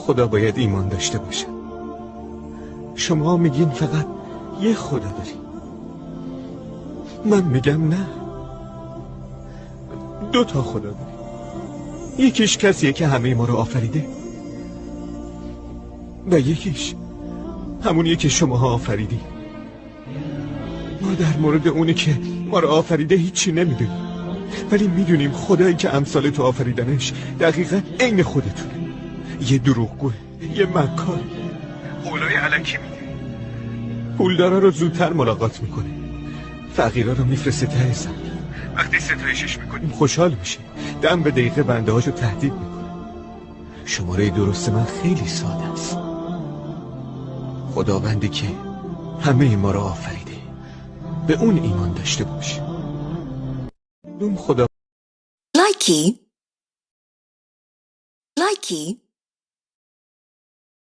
خدا باید ایمان داشته باشه. شما میگین فقط یه خدا داری، من میگم نه، 2 خدا داری. یکیش کسیه که همه ما رو آفریده و یکیش همونیه که شماها آفریدی. ما در مورد اونی که ما رو آفریده هیچی نمیدونیم، ولی میدونیم خدایی که امثال تو آفریدنش دقیقا عین خودتونه. یه دروغگوه، یه مکار، قولای الکی میده، پولدارا رو زودتر ملاقات میکنه، فقیرا رو میفرسته ته زمین. وقتی ستایشش میکنیم خوشحال میشه، دم به دقیقه بنده هاشو تهدید میکنه. شماره درست من خیلی ساده است. خداوندی که همه ما رو آفریده، به اون ایمان داشته باش. اون خدا Likey.